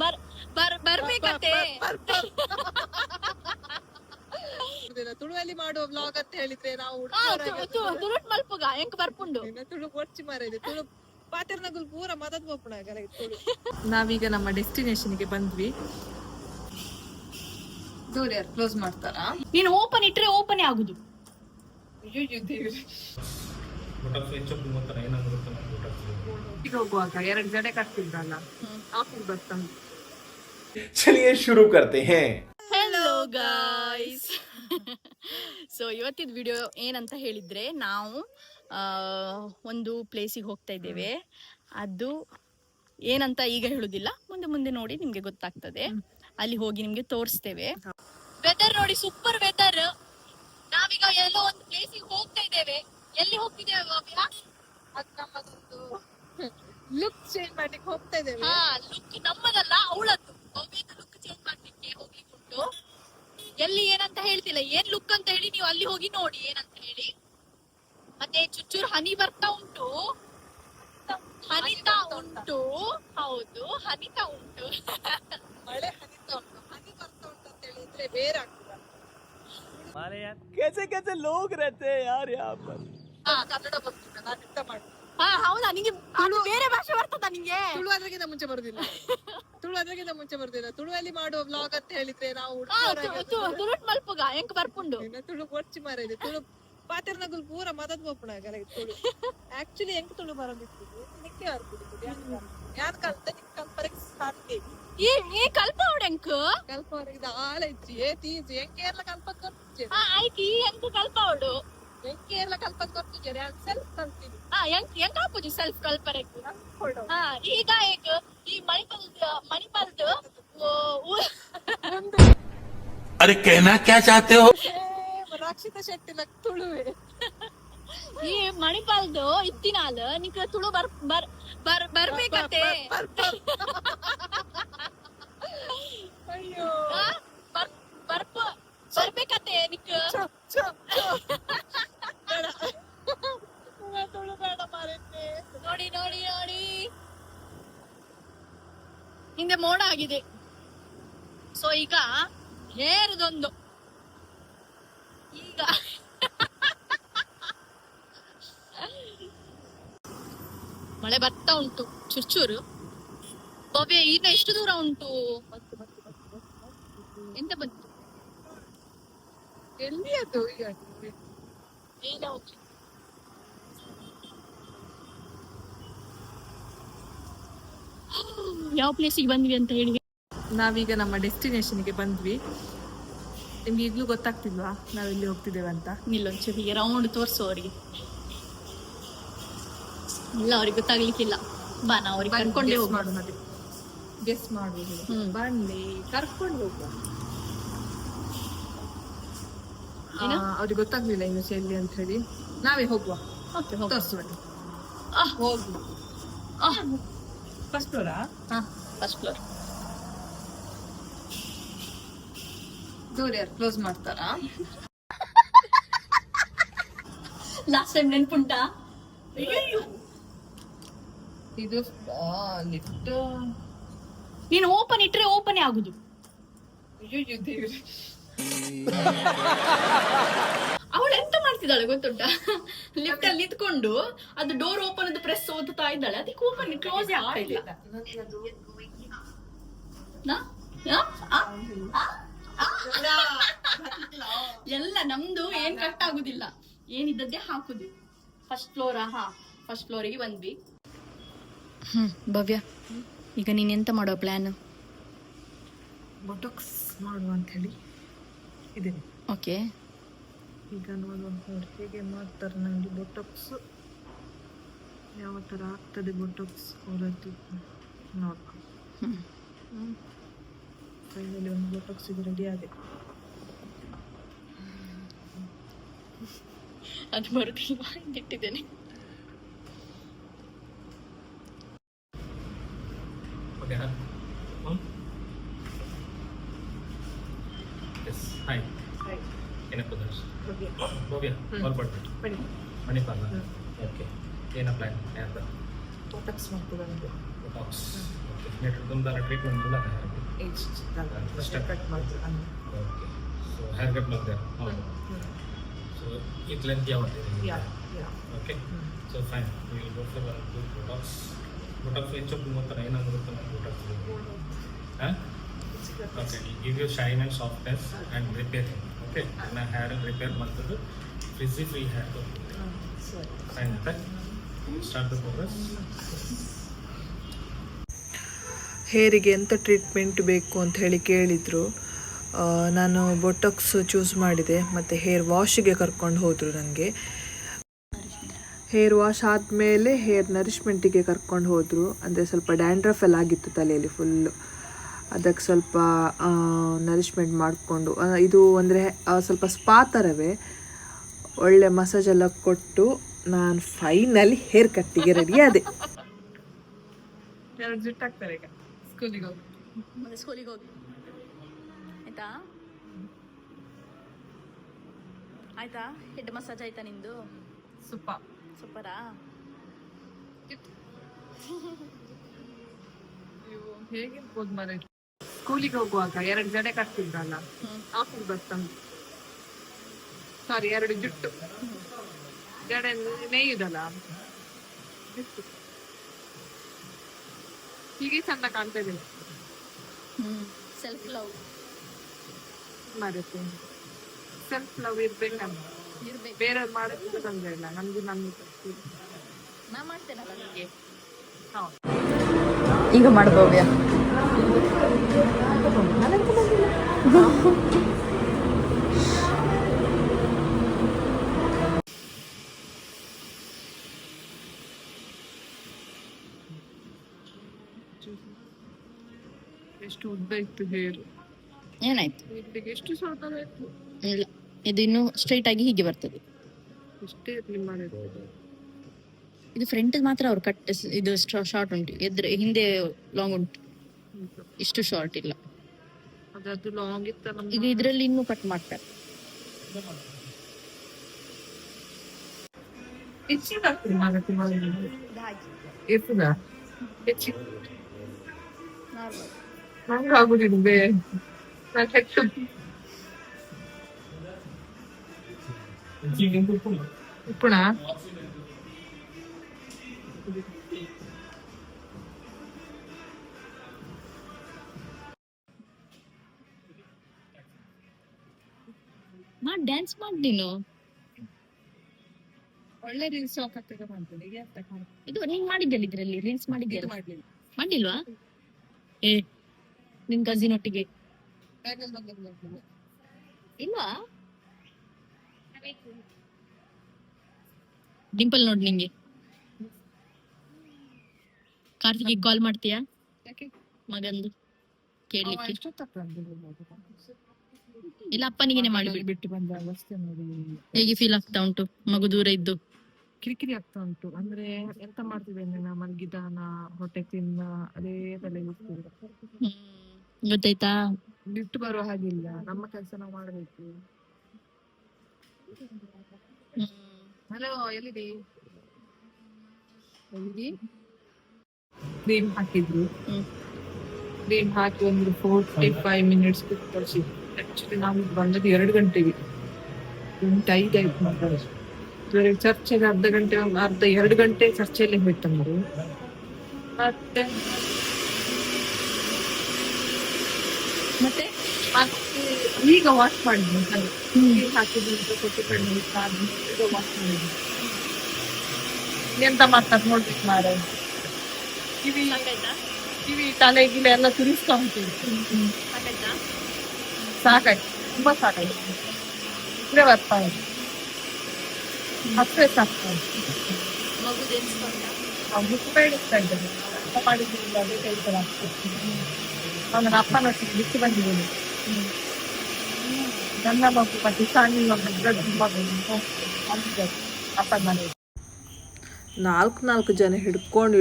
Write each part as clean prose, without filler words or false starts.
ಬರ್ಬೇಕತ್ತೆ. ತುಳುವಲ್ಲಿ ಮಾಡುವ ವ್ಲಾಗ್ ಅಂತ ಹೇಳಿದ್ರೆ ನಾವು ತುಳುಟ್ ಮಲ್ಪುಗ ಎಂಕ್ ಬರ್ಪುಂಡು ತುಳು ಕೊಡ್ಚಿ ಮಾರಿದೆ ತುಳು ಪಾತೆರ್ನಗುಲ್ ಪೂರ ಮದದ್ ಬೋಪುಣ ನಾವೀಗ ನಮ್ಮ ಡೆಸ್ಟಿನೇಷನ್ಗೆ ಬಂದ್ವಿ. ಡೋರ್ ಯಾರು ಕ್ಲೋಸ್ ಮಾಡ್ತಾರಾ? ನೀನು ಓಪನ್ ಇಟ್ರೆ ಓಪನ್ ಆಗುದು. ಹೋಗುವಾಗ 2 ಜಡೆ ಕಟ್ತಿದ್ರಲ್ಲ ಆಫೀಸ್ ಬರ್ತಾನೆ. चलिए शुरू करते हैं. Hello guys. ಸೊ ಇವತ್ತಿನ ವಿಡಿಯೋ ಏನಂತ ಹೇಳಿದ್ರೆ ನಾವು ಒಂದು ಪ್ಲೇಸಿಗೆ ಹೋಗ್ತಾ ಇದ್ದೇವೆ. ಅದು ಏನಂತ ಈಗ ಹೇಳುದಿಲ್ಲ, ಮುಂದೆ ಮುಂದೆ ನೋಡಿ ನಿಮ್ಗೆ ಗೊತ್ತಾಗ್ತದೆ. ಅಲ್ಲಿ ಹೋಗಿ ನಿಮ್ಗೆ ತೋರಿಸ್ತೇವೆ. ವೆದರ್ ನೋಡಿ, ಸೂಪರ್ ವೆದರ್. ನಾವೀಗ ಎಲ್ಲೋ ಒಂದು ಪ್ಲೇಸಿಗೆ ಹೋಗ್ತಾ ಇದ್ದೇವೆ. ಎಲ್ಲಿ ಹೋಗ್ತಿದ್ದೇವೆ ಭವ್ಯ? ಅದು ನಮ್ಮದೊಂದು ಲುಕ್ ಚೇಂಜ್ ಮಾಡ್ಲಿಕ್ಕೆ ಹೋಗ್ತಾ ಇದ್ದೇವೆ. ಹಾ, ಲುಕ್ ನಮ್ಮದಲ್ಲ, ಅವಳದ್ದು. ಭವ್ಯದ ಲುಕ್ ಚೇಂಜ್ ಮಾಡ್ಲಿಕ್ಕೆ ಹೋಗ್ಲಿಕ್ಕೆ ಉಂಟು. ಎಲ್ಲಿ ಏನಂತ ಹೇಳ್ತಿಲ್ಲ, ಏನ್ ಲುಕ್ ಅಂತ ಹೇಳಿ ನೀವು ಅಲ್ಲಿ ಹೋಗಿ ನೋಡಿ ಏನಂತ ಹೇಳಿ. ಮತ್ತೆ ಚುಚ್ಚೂರು ಹನಿ ಬರ್ತಾ ಉಂಟು, ಹನಿತಾ ಉಂಟು. ಹೌದು, ಹನಿತಾ ಉಂಟು. ಮಳೆ ಹನಿತಾ ಉಂಟು, ಹನಿ ಬರ್ತಾ ಉಂಟು ಅಂತ ಹೇಳಿದ್ರೆ ಬೇರೆ ಆಗ್ತದೆ. कैसे कैसे लोग रहते हैं यार यहाँ पर. ಕನ್ನಡ ಬರ್ತಿಲ್ಲ, ನಾನು ಅರ್ಥ ಮಾಡ್ತೀನಿ. ಹೌದಾ? ನಿಂಗೆ ಬೇರೆ ಭಾಷೆ ಬರ್ತದ? ನಿಂಗೆ ತುಳು ಅದ್ರಗಿಂತ ಮುಂಚೆ ಬರುದಿಲ್ಲ. ತುಳುವಲ್ಲಿ ಮಾಡುವ ವ್ಲಾಗ್ ಅಂತ ಹೇಳಿದ್ರೆ ನಾವು ತುಳುಟ್ ಮಲ್ಪುಗ ಎಂಕ್ ಬರ್ಪುಂಡು ತುಳು ಕೊಡ್ಚಿ ಮಾರಿದೆ ತುಳು ಪಾತೆರ್ನಗುಲ್ ಪೂರ ಮದದ್ ಬೋಪುಣ ತುಳು ಆಕ್ಚುಲಿ ಎಂಕ್ ತುಳು ಬರೋದಿತ್ತು ನಿಕ್ಕೆ ಬರ್ತಿತ್ತು. ಯಾನ್ ಕಲ್ತ ನಿಕ್ ಕಲ್ಪರೆಗೆ ಸಾಧ್ಯ ಈ ಕಲ್ಪ ಅವಡೆಂಕ್ ಕಲ್ಪವರೆಗೆ ಆಳ ಇಚ್ಚಿ ತೀಜಿ ಎಂಕೇರ್ಲ ಕಲ್ಪಕ್ ಕೊರ್ತಿದ್ದೆ. ಆಯ್ತು, ಈ ಎಂಕ್ ಕಲ್ಪ ಅವಡು ಎಂಕೇರ್ಲ ಕಲ್ಪಕ್ ಕೊರ್ತಿದ್ದೆ. ನಾನು ಸೆಲ್ಫ್ ಕಲ್ತೀನಿ. ಎಂಕ್ ಹಾಪುಜಿ ಸೆಲ್ಫ್ ಕಲ್ಪರೆಗ್. ಈಗ ಈ ಮಣಿಪಾಲ್ದು अरे कहना क्या चाहते हो? ರಕ್ಷಿತಾ ಶೆಟ್ಟಿ ನಕ್ ತುಳುವೆ. ಈ ಮಣಿಪಾಲ್ದು ಇತ್ತಿನಾಲ್ ನಿಕ್ ತುಳು ಬರ್ಬೇಕತ್ತೆ. ಅಯ್ಯೋ ಬರ್ಬೇಕತ್ತೆ ನಿಕ್ ತುಳು ಬೇಡ ಮಾರೈತೆ. ನೋಡಿ ನೋಡಿ ನೋಡಿ, ಹಿಂದೆ ಮೋಡ ಆಗಿದೆ. ಸೊ ಈಗ ಹೇರದೊಂದು ಈಗ ಮಳೆ ಬರ್ತಾ ಉಂಟು ಚುರ್ಚೂರು. ಭವ್ಯ ಈಗ ಎಷ್ಟು ದೂರ ಉಂಟು? ಎಂತ ಬಂತು? ಎಲ್ಲಿ ಅದು ಈಗ ಈಗ ಹೋಗ್ಲಿ. ಯಾವ ಪ್ಲೇಸಿಗೆ ಬಂದ್ವಿ ಅಂತ ಹೇಳಿ. ನಾವೀಗ ನಮ್ಮ ಡೆಸ್ಟಿನೇಷನ್ಗೆ ಬಂದ್ವಿ. ನಿಮ್ಗೆ ಈಗ್ಲೂ ಗೊತ್ತಾಗ್ತಿಲ್ವಾ ನಾವೆಲ್ಲಿ ಹೋಗ್ತಿದ್ದೇವೆ ಅಂತ? ನಿಲ್ಲೊಂಚೂರು ಹೀಗೆ ರೌಂಡ್ ತೋರ್ಸು ಅವರಿಗೆ. ಇಲ್ಲ, ಅವ್ರಿಗೆ ಗೊತ್ತಾಗ್ಲಿಕ್ಕಿಲ್ಲ. ಬಾ, ನಾ ಅವ್ರಿಗೆ ಕರ್ಕೊಂಡೇ ಹೋಗಿ ಮಾಡು. ಮತ್ತೆ ಗೆಸ್ ಮಾಡುವುದು. ಬನ್ನಿ, ಕರ್ಕೊಂಡು ಹೋಗುವ. ಅವ್ರಿಗೆ ಗೊತ್ತಾಗ್ಲಿಲ್ಲ ಇನ್ನು ಎಲ್ಲಿ ಅಂತ ಹೇಳಿ. ನಾವೇ ಹೋಗುವ. ತೋರಿಸುವ. ಹೋಗಿ ಫಸ್ಟ್ ಫ್ಲೋರಾ? First floor. ಡೋರ್ ಯಾರು ಕ್ಲೋಸ್ ಮಾಡ್ತಾರಾ? ಲಾಸ್ಟ್ ಟೈಮ್ ನೆನ್ಪುಂಟಾ? ಇದು ಲಿಫ್ಟ್. ನೀನು ಓಪನ್ ಇಟ್ರೆ ಓಪನ್ ಆಗುದು. ಅವಳು ಎಂತ ಮಾಡ್ತಿದ್ದಾಳೆ ಗೊತ್ತುಂಟಾ? ಲಿಫ್ಟ್ ಅಲ್ಲಿ ನಿಂತ್ಕೊಂಡು ಅದು ಡೋರ್ ಓಪನ್ ಅದು ಪ್ರೆಸ್ ಓದುತ್ತಾ ಇದ್ದಾಳೆ. ಅದಕ್ಕೆ ಓಪನ್ ಕ್ಲೋಸ್ ಆಗ್ತಾ ಇಲ್ಲ. ಎಲ್ಲ ನಮ್ದು ಏನ್ ಕಟ್ ಆಗುದಿಲ್ಲ, ಏನಿದ್ದದ್ದೇ ಹಾಕುದು. First floor. ಫಸ್ಟ್ ಫ್ಲೋರಿಗೆ ಬಂದ್ವಿ. ಭವ್ಯ, ಈಗ ನೀನ್ ಎಂತ ಮಾಡೋ ಪ್ಲಾನ್? ಬೊಟಾಕ್ಸ್ ಮಾಡುವ ಅಂತ ಹೇಳಿ ಇದೆ. ಓಕೆ, ಈಗ ನೋಡುವ ಹೇಗೆ ಮಾಡ್ತಾರೆ. ನನಗೆ ಬೊಟಾಕ್ಸ್ ಯಾವ ಥರ ಆಗ್ತದೆ ಬೊಟಾಕ್ಸ್ ಅವರದ್ದು ನೋಡುವ. ಫೈನಲಿ ಒಂದು ಬೊಟಾಕ್ಸ್ ಇದು ರೆಡಿ ಆಗಿದೆ. ಅದು ಬರುದಿಲ್ಲ, ಇಟ್ಟಿದ್ದೇನೆ. Hi. Bhavya, all Manipal. Okay. What plan? Botox ಮಾಡ್ತದೆ. Botox. तुम्हारा ट्रीटमेंट मिला है ಸ್ಟೆಪ್ ಕಟ್ ಮಾಡ್ತೀವಿ. ओके सो हेयर कट मिलता है सो it length क्या होती है yeah okay so fine we will go for botox ಹೆಚ್ಚು ಮೂವತ್ತರ ಏನಾಗುತ್ತೆ botox हाँ okay it give you shine and softness and repair okay ना hair repair ಮಾಡ್ತದೆ frizzy free hair ಸರಿ. fine okay start the progress ಹೇರಿಗೆ ಎಂತ ಟ್ರೀಟ್ಮೆಂಟ್ ಬೇಕು ಅಂತ ಹೇಳಿ ಕೇಳಿದರು. ನಾನು ಬೊಟೊಕ್ಸ್ ಚೂಸ್ ಮಾಡಿದೆ ಮತ್ತು ಹೇರ್ ವಾಶಿಗೆ ಕರ್ಕೊಂಡು ಹೋದರು. ನನಗೆ ಹೇರ್ ವಾಶ್ ಆದಮೇಲೆ ಹೇರ್ ನರಿಶ್ಮೆಂಟಿಗೆ ಕರ್ಕೊಂಡು ಹೋದರು. ಅಂದರೆ ಸ್ವಲ್ಪ ಡ್ಯಾಂಡ್ರಫ್ ಎಲ್ಲ ಆಗಿತ್ತು ತಲೆಯಲ್ಲಿ ಫುಲ್ಲು. ಅದಕ್ಕೆ ಸ್ವಲ್ಪ ನರಿಶ್ಮೆಂಟ್ ಮಾಡಿಕೊಂಡು ಇದು ಅಂದರೆ ಸ್ವಲ್ಪ ಸ್ಪಾ ಥರವೇ ಒಳ್ಳೆ ಮಸಾಜ್ ಎಲ್ಲ ಕೊಟ್ಟು ನಾನು ಫೈನಲಿ ಹೇರ್ ಕಟ್ಟಿಗೆ ರೆಡಿ ಆದೆ. ಜುಟ್ಟಾಗ್ತಾರೆ ಈಗ ಸ್ಕೂಲಿಗೆ ಹೋಗಿ ಮತ್ತೆ ಸ್ಕೂಲಿಗೆ ಹೋಗಿ ಆಯ್ತಾ ಆಯ್ತಾ ಹೆಡ್ ಮಸಾಜ್ ಆಯ್ತಾ ನಿಂದು ಸೂಪರಾ ಹೇಗಿರ್ಬೋದು ಮನೆ ಸ್ಕೂಲಿಗೆ ಹೋಗುವಾಗ 2 ಜಡೆ ಕಟ್ತಿದ್ರಲ್ಲ ಆಫೀಸ್ ಬರ್ತಂದು ಸಾರಿ 2 ಜುಟ್ಟು ಜಡೆ ನೇಯುದಲ್ಲ ಹೀಗೆ ಚಂದ ಕಾಣ್ತಾ ಇದೆ. ಸೆಲ್ಫ್ ಲವ್ ಮಾಡುತ್ತೆ ಸೆಲ್ಫ್ ಲವ್ ಇರ್ಬೇಕಂತ ಇರ್ಬೇಕು. ಬೇರೆ ಮಾಡೋದು ತೊಂದರೆ ಇಲ್ಲ. ನಮ್ದು ನಾ ಮಾಡ್ತೇನಲ್ಲ ನಿಮಗೆ ಹೌದು. ಈಗ ಮಾಡ್ಬೋವ್ಯ ಎಷ್ಟು ಉದ್ದ ಇತ್ತು ಹೇರು, ಏನಾಯ್ತು ಇಲ್ಲಿಗೆ ಎಷ್ಟು ಸ್ವಲ್ಪ ಇತ್ತು. ಇಲ್ಲ ಇದು ಇನ್ನು ಸ್ಟ್ರೈಟ್ ಆಗಿ ಹೀಗೆ ಬರ್ತದೆ. ಇಷ್ಟೇ ಇರ್ಲಿ ಮಾಡಿದ್ದು. ಇದು ಫ್ರಂಟ್ ಮಾತ್ರ ಅವ್ರು ಕಟ್ ಇದು ಶಾರ್ಟ್ ಉಂಟು, ಎದ್ರೆ ಹಿಂದೆ ಲಾಂಗ್ ಉಂಟು, ಇಷ್ಟು ಶಾರ್ಟ್ ಇಲ್ಲ. ಅದದ್ದು ಲಾಂಗ್ ಇತ್ತಲ್ಲ ಈಗ ಇದ್ರಲ್ಲಿ ಇನ್ನೂ ಕಟ್ ಮಾಡ್ತಾರೆ. ಹೆಚ್ಚಿಗಾಗ್ತದೆ ಮಾಡಕ್ಕೆ ಎಷ್ಟದ ಹೆಚ್ಚಿ ನಂಗೆ ಆಗುದಿಲ್ಲ ಬೇ ನಾನು ಹೆಚ್ಚು ಉಪ್ಪುಣ ಡ್ಯಾನ್ಸ್ ಮಾಡಿ ನೀನು ಒಳ್ಳೆ ರೀಲ್ಸ್ ಹಾಕತ್ತೆ ಮಾಡ್ತೀನಿ. ಇದು ನೀನ್ ಮಾಡಿದ್ದಲ್ಲಿ ಇದ್ರಲ್ಲಿ ರೀಲ್ಸ್ ಮಾಡಿದ್ದೆ ಮಾಡಿಲ್ವಾ? ಏ ನಿನ್ ಕಸಿನ್ ಒಟ್ಟಿಗೆ ಇಲ್ವಾ? ಡಿಂಪಲ್ ನೋಡ್ ನಿಂಗೆ ಕಾರ್ತಿಗೆ ಕಾಲ್ ಮಾಡ್ತೀಯಾ ಮಗಂದು ಕೇಳಲಿಕ್ಕೆ? ಇಲ್ಲ ಅಪ್ಪನಿಗೆನೆ ಮಾಡಿಬಿಟ್ಟು ಬಿಟ್ಟು ಬಂದ ಅವಸ್ಥೆ ನೋಡಿ ಹೇಗೆ ಫೀಲ್ ಆಗ್ತಾ ಉಂಟು ಮಗು ದೂರ ಇದ್ದು? ಕಿರಿಕಿರಿ ಆಗ್ತಾ ಉಂಟು. ಅಂದ್ರೆ ಎಂತ ಮಾಡ್ತಿದ್ದೇನೆ ನಾ ಮಲಗಿದಾನ ಹೊಟ್ಟೆ ತಿನ್ನ ಅದೇ ತಲೆ ಗೊತ್ತಾಯ್ತಾ? ಬಿಟ್ಟು ಬರುವ ಹಾಗಿಲ್ಲ, ನಮ್ಮ ಕೆಲಸ ನಾವು ಮಾಡಬೇಕು. ಹಲೋ ಎಲ್ಲಿದೆ? ಕ್ರೀಮ್ ಹಾಕಿದ್ರು, ಕ್ರೀಮ್ ಹಾಕಿ ಒಂದು 45 ಮಿನಿಟ್ಸ್ ಕಳಿಸಿ. ಆಕ್ಚುಲಿ ನಾವು ಬಂದದ್ದು 2 ಗಂಟೆಗೆ, 5 ಆಯ್ತು ಮಾತಾಡೋದು. ಚರ್ಚೆಗೆ ಅರ್ಧ 2 ಗಂಟೆ ಚರ್ಚೆಯಲ್ಲಿ ಹೋಯ್ತು ನಮ್ದು. ಮತ್ತೆ ಮತ್ತೆ ಈಗ ವಾಶ್ ಮಾಡಿದ್ವಿ, ಹಾಕಿದ್ರು ಕೊಟ್ಟು ಕಡಿಮೆ ಈಗ ವಾಶ್ ಮಾಡಿದ್ವಿ. ಎಂತ ಮಾತಾಡ್ ನೋಡ್ಬೇಕು ಮಾರ, ಕಿವಿ ತಲೆ ಗಿಲೆ ಎಲ್ಲ ತುರಿಸ್ತಾ ಉಂಟು. ಸಾಕಾಯ್ತು, ತುಂಬಾ ಸಾಕಾಯ್ತು. ಇದ್ರೆ ಬರ್ತಾ ಇದೆ ಹತ್ತೇ ಸಾಕ್ತಾ ಬೇಡಿಸ್ತಾ ಇದ್ದಾರೆ. ಮಾಡಿದ್ರಿಂದ ಅದೇ ಕೆಲಸ ಆಗ್ತದೆ. ನನ್ನ ಅಪ್ಪನೊಟ್ಟಿಗೆ ಬಿಟ್ಟು ಬಂದಿದ್ದೇನೆ. ನನ್ನ ಮಗು ಮತ್ತೆ ಸಾನಿನ ಮಗು ಅಪ್ಪನ ಮನೆ 4 ಜನ ಹಿಡ್ಕೊಂಡು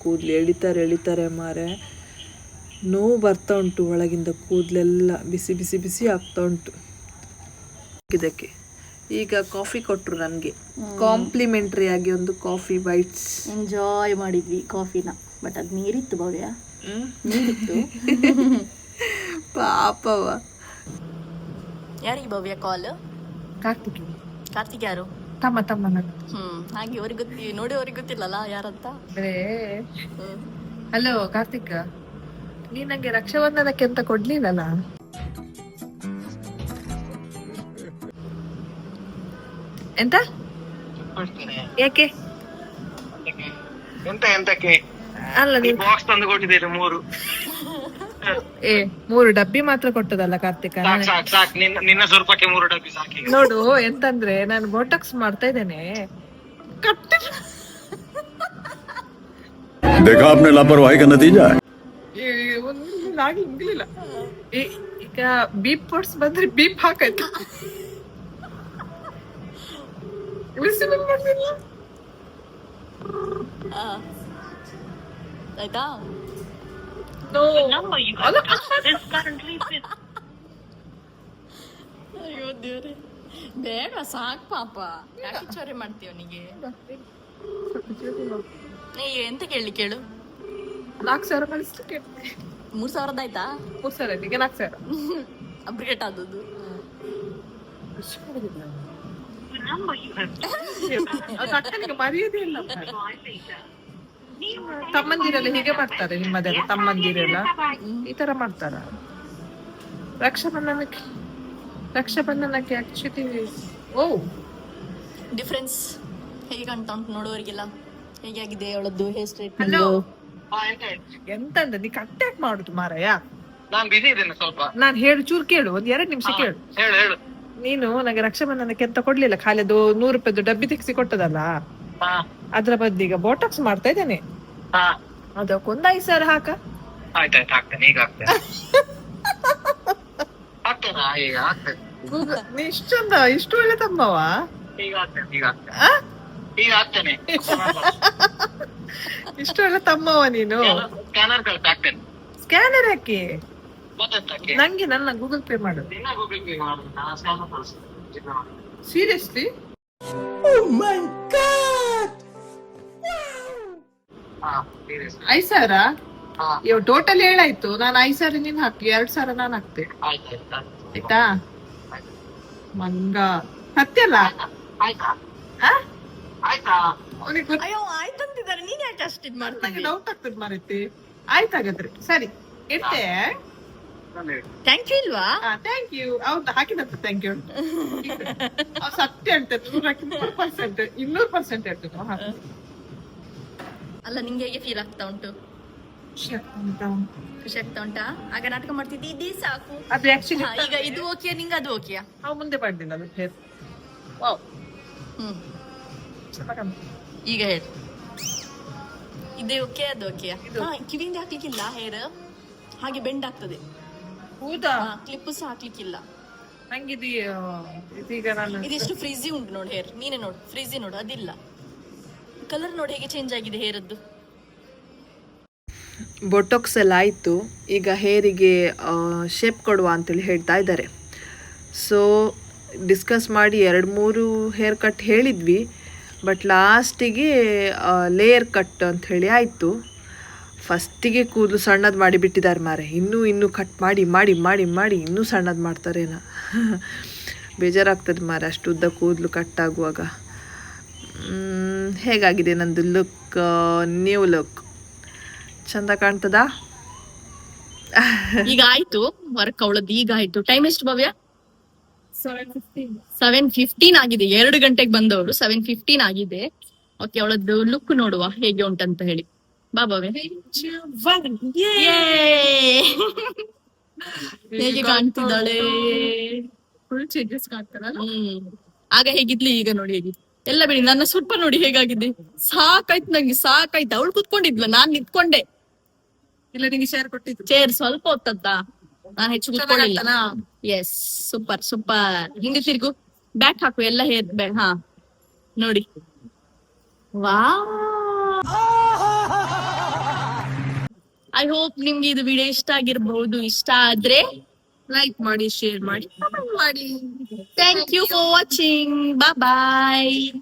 ಕೂದಲು ಎಳಿತಾರೆ ಮಾರೆ. ನೋವು ಬರ್ತಾ ಉಂಟು, ಒಳಗಿಂದ ಕೂದಲೆಲ್ಲ ಬಿಸಿ ಆಗ್ತಾ ಉಂಟು. ಇದಕ್ಕೆ ಈಗ ಕಾಫಿ ಕೊಟ್ರು ನನಗೆ, ಕಾಂಪ್ಲಿಮೆಂಟ್ರಿ ಆಗಿ ಒಂದು ಕಾಫಿ ಬೈಟ್ಸ್. ಎಂಜಾಯ್ ಮಾಡಿದ್ವಿ ಕಾಫಿನ. ಬಟ್ ಅದು ನೀರಿತ್ತು ಭವ್ಯ, ನೀರಿತ್ತು. ಪಾಪವ. ಯಾರಿಗೆ ಭವ್ಯ ಕಾಲ್? ಕಾರ್ತಿಕ್ ಯಾರು? ತಮ್ಮ ಹಾಗೆ ಅವ್ರಿಗೆ ಗೊತ್ತಿ ನೋಡಿ, ಅವ್ರಿಗೆ ಗೊತ್ತಿಲ್ಲಲ್ಲ ಯಾರಂತ. ಹಲೋ ಕಾರ್ತಿಕ್, ನೀ ನಂಗೆ ರಕ್ಷಾಬಂಧನಕ್ಕೆ ಅಂತ ಕೊಡ್ಲಿಲ್ಲಲ್ಲ? ಎಂತ? ಯಾಕೆ? ಎಂತಕ್ಕೆ ಅಲ್ಲ ನೀವು ಬಾಕ್ಸ್ ತಂದು ಕೊಟ್ಟಿದ್ದೀರಿ 3. 3 ಡಬ್ಬಿ ಮಾತ್ರ ಕೊಟ್ಟದಲ್ಲ ಕಾರ್ತಿಕ. ಸಾಕ್ ನಿನ್ನ ಸ್ವಲ್ಪಕ್ಕೆ 3 ಡಬ್ಬಿ ಸಾಕಿ. ನೋಡು ಎಂತಂದ್ರೆ ನಾನು ಬೋಟಾಕ್ಸ್ ಮಾಡ್ತಾ ಇದ್ದೇನೆ. देखा आपने लापरवाही का नतीजा है। ಹಿಂಗಿಲ್ಲ. ಈಗ ಬೀಪ್ ವರ್ಡ್ಸ್ ಬಂದ್ರೆ ಬೀಪ್ ಹಾಕಾಯ್ತು. ಆಯ್ತಾ? ಅಯ್ಯೋ ದೇವ್ರೆ, ಬೇಡ ಸಾಕ್ ಪಾಪ. ಯಾಕೆ ಚೋರಿ ಮಾಡ್ತೀವಿ ಅವನಿಗೆ? ನೀ ಎಂತ ಕೇಳಿ ಕೇಳು. 4,000 ಕಳಿಸ್ಲಿಕ್ಕೆ. 3,000 ಆಯ್ತಾ? 3,000 ಈಗ 4,000 ಅಪ್ಗ್ರೇಟ್ ಆದದ್ದು. ಅಕ್ಕನಿಗೆ ಮರ್ಯಾದೆ ಇಲ್ಲ. ತಮ್ಮಂದಿರೆಲ್ಲ ಹೀಗೆ ಮಾಡ್ತಾರೆ, ನಿಮ್ಮದೆಲ್ಲ ತಮ್ಮಂದಿರೆಲ್ಲ ಈ ತರ ಮಾಡ್ತಾರ. ರಕ್ಷಾಬಂಧನಕ್ಕೆ ಆಕ್ಚುಲಿ ಡಿಫ್ರೆನ್ಸ್ ಹೇಗೆ ಕಾಣ್ತಾ ಉಂಟು ನೋಡುವವರಿಗೆಲ್ಲ? ಹೇಗಾಗಿದೆ ಅವಳದ್ದು ಹೇರ್ ಸ್ಟ್ರೈಟ್? ಎಂತಂದ ನೀ ಕಟ್ಟಾಕ್ ಮಾಡುದು ಮಾರಾಯ. ನಾನ್ ಬಿಸಿ ಇದ್ದೇನೆ ಸ್ವಲ್ಪ. ನಾನ್ ಹೇಳು ಚೂರು ಕೇಳು, 2 ನಿಮಿಷ ಕೇಳು. ಹೇಳು. ನೀನು ನಂಗೆ ರಕ್ಷಾಬಂಧನಕ್ಕೆ ಎಂತ ಕೊಡ್ಲಿಲ್ಲ, ಖಾಲಿ ಅದು 100 ರೂಪಾಯಿದು ಡಬ್ಬಿ ತೆಗ್ಸಿ ಕೊಟ್ಟದಲ್ಲ, ಅದ್ರ ಬದ್ಲು ಈಗ ಬೋಟಾಕ್ಸ್ ಮಾಡ್ತಾ ಇದ್ದೇನೆ. ಅದಕ್ಕೊಂದು 5,000 ಹಾಕ. ಆಯ್ತಾಯ್ತು ಹಾಕ್ತೇನೆ, ಈಗ ಹಾಕ್ತೇನೆ. ಹಾಕ್ತೇನಾ? ಈಗ ಹಾಕ್ತೇನೆ. ನೀ ಇಷ್ಟು ಒಳ್ಳೆ ತಮ್ಮವ. ಈಗ ಹಾಕ್ತೇನೆ. ಇಷ್ಟು ಒಳ್ಳೆ ತಮ್ಮವ ನೀನು. ಸ್ಕ್ಯಾನರ್ ಕಳ್ಸಿ ಹಾಕ್ತೇನೆ. ಸ್ಕ್ಯಾನರ್ ಹಾಕಿ ಮತ್ತೆಂತಕ್ಕೆ? ನಂಗೆ ನನ್ನ ಗೂಗಲ್ ಪೇ ಮಾಡು. ನಿನ್ನ ಗೂಗಲ್ ಪೇ ಮಾಡುದು, ನಾನು ಸ್ಕ್ಯಾನರ್ ಕಳಿಸ್ತೇನೆ. ಸೀರಿಯಸ್ಲಿ? ಹಾ ಸೀರಿಯಸ್ಲಿ. 5,000 ಹಾ ಇವ್ ಟೋಟಲ್ ಹೇಳಾಯ್ತು. ನಾನು 5,000 ನೀನ್ ಹಾಕಿ, 2,000 ನಾನು ಹಾಕ್ತೆ. ಆಯ್ತಾಯ್ತು. ಆಯ್ತಾ ಮಂಗ? ಸತ್ಯಲ್ಲ? ಆಯ್ತಾ? ಆ? ಆಯ್ತಾ? ಅವ್ನಿಗೆ ಗೊತ್ತ- ಅಯ್ಯೋ ಆಯ್ತಂತಿದ್ದಾರೆ, ನೀನ್ ಯಾಕೆ ಅಷ್ಟು ಇದು ನಂಗೆ ಮಾಡ್ತೀನಿ? ಡೌಟ್ ಆಗ್ತದೆ ಮಾರೈತಿ. ಆಯ್ತಾಗಾದ್ರೆ ಸರಿ ಇಡ್ತೆ. ಥ್ಯಾಂಕ್ ಯು ಇಲ್ವಾ? Thank you. ಹೌದಾ, ಹಾಕಿದಂತ ಥ್ಯಾಂಕ್ ಯು. ಸತ್ಯ ಹೇಳ್ತೇನೆ, 100% 200% ಹೇಳ್ತೇನೆ. ಅಲ್ಲ, ನಿಂಗೆ ಹೇಗೆ ಫೀಲ್ ಆಗ್ತಾ ಉಂಟು? ಖುಷಿ ಆಗ್ತಾ ಉಂಟಾ? ಆಗ ನಾಟಕ ಮಾಡ್ತಿದ್ದಿ, ಇದೇ ಸಾಕು. ಅದು ಆಕ್ಚುಲಿ ಈಗ ಇದು ಓಕೆ, ನಿಂಗೆ ಅದು ಓಕೆಯಾ? ನಾವು ಮುಂದೆ ಮಾಡಿಲ್ಲ ಅದು ಹೇರ್. ವಾವ್, ಹ್ಮ್, ಚೆನ್ನಾಗಿ ಈಗ ಹೇಳು. ಇದು ಓಕೆ, ಅದು ಓಕೆಯಾ? ಕಿವಿಯಿಂದ ಹಾಕ್ಲಿಕ್ಕಿಲ್ಲ ಹೇರ್, ಹಾಗೆ ಬೆಂಡ್ ಆಗ್ತದೆ. ಹೌದಾ? ಕ್ಲಿಪ್ ಸಹ ಹಾಕ್ಲಿಕ್ಕಿಲ್ಲ. ನಂಗಿದು ಇದೀಗ ನಾನು ಇದೆಷ್ಟು ಫ್ರೀಜಿ ಉಂಟು ನೋಡು ಹೇರ್. ನೀನೆ ನೋಡು, ಫ್ರೀಜಿ ನೋಡು, ಅದಿಲ್ಲ. ಕಲರ್ ನೋಡಿ ಹೇಗೆ ಚೇಂಜ್ ಆಗಿದೆ ಹೇರದ್ದು. ಬೊಟೊಕ್ಸ್ ಎಲ್ಲ ಆಯಿತು. ಈಗ ಹೇರಿಗೆ ಶೇಪ್ ಕೊಡುವ ಅಂತೇಳಿ ಹೇಳ್ತಾ ಇದ್ದಾರೆ. ಸೊ ಡಿಸ್ಕಸ್ ಮಾಡಿ 2-3 ಹೇರ್ ಕಟ್ ಹೇಳಿದ್ವಿ, ಬಟ್ ಲಾಸ್ಟಿಗೆ ಲೇಯರ್ ಕಟ್ ಅಂಥೇಳಿ ಆಯಿತು. ಫಸ್ಟಿಗೆ ಕೂದಲು ಸಣ್ಣದು ಮಾಡಿ ಬಿಟ್ಟಿದ್ದಾರೆ ಮಾರೆ. ಇನ್ನೂ ಕಟ್ ಮಾಡಿ ಮಾಡಿ ಮಾಡಿ ಮಾಡಿ ಇನ್ನೂ ಸಣ್ಣದು ಮಾಡ್ತಾರೇನ. ಬೇಜಾರಾಗ್ತದೆ ಮಾರೆ ಅಷ್ಟು ಉದ್ದ ಕೂದಲು ಕಟ್ಟಾಗುವಾಗ. ಹೇಗಾಗಿದೆ ನಂದು ಲುಕ್? ನ್ಯೂ ಲುಕ್ ಚಂದ ಕಾಣ್ತದಾ? ಈಗ ಆಯ್ತು ವರ್ಕ್ ಅವಳದ್ದು. ಈಗ ಆಯ್ತು. ಟೈಮ್ ಎಷ್ಟು ಭವ್ಯ? 7:15 ಆಗಿದೆ. 2 ಗಂಟೆಗೆ ಬಂದವರು. 7:15 ಆಗಿದೆ. ಓಕೆ, ಅವಳದ್ದು ಲುಕ್ ನೋಡುವ ಹೇಗೆ ಉಂಟಂತ ಹೇಳಿ. ಬಾ ಭವ್ಯ. ಹೇಗೆ ಕಾಣ್ತಿದ್ದಾಳೆ? Full changes ಕಾಣ್ತಾರಲ್ಲ. ಆಗ ಹೇಗಿದ್ಲಿ, ಈಗ ನೋಡಿ ಹೇಗಿದ್ಲಿ. ಎಲ್ಲ ಬಿಡಿ, ನನ್ನ ಸ್ವಲ್ಪ ನೋಡಿ ಹೇಗಾಗಿದೆ. ಸಾಕಾಯ್ತು ನಂಗೆ, ಸಾಕಾಯ್ತು. ಅವಳು ಕುತ್ಕೊಂಡಿದ್ಲು, ನಾನ್ ನಿಂತ್ಕೊಂಡೆ. ಇಲ್ಲ, ನಿಂಗೆ ಶೇರ್ ಕೊಟ್ಟಿದ್ದು ಚೇರ್ ಸ್ವಲ್ಪ ಹೊತ್ತದ್ದ, ನಾನು ಹೆಚ್ಚು ಕುತ್ಕೊಳ್ಳಿಲ್ಲ. S, super super. ಹಿಂದೆ ತಿರ್ಗು, ಬ್ಯಾಕ್ ಹಾಕು, ಎಲ್ಲ ಹೇರ್ ಬ್ಯಾಕ್. ಹಾ ನೋಡಿ, ವಾ. ಐ ಹೋಪ್ ನಿಮ್ಗೆ ಇದು ವಿಡಿಯೋ ಇಷ್ಟ ಆಗಿರಬಹುದು. ಇಷ್ಟ ಆದ್ರೆ ಲೈಕ್ ಮಾಡಿ, ಶೇರ್ ಮಾಡಿ, ಕಮೆಂಟ್ ಮಾಡಿ. Thank you for watching. Bye.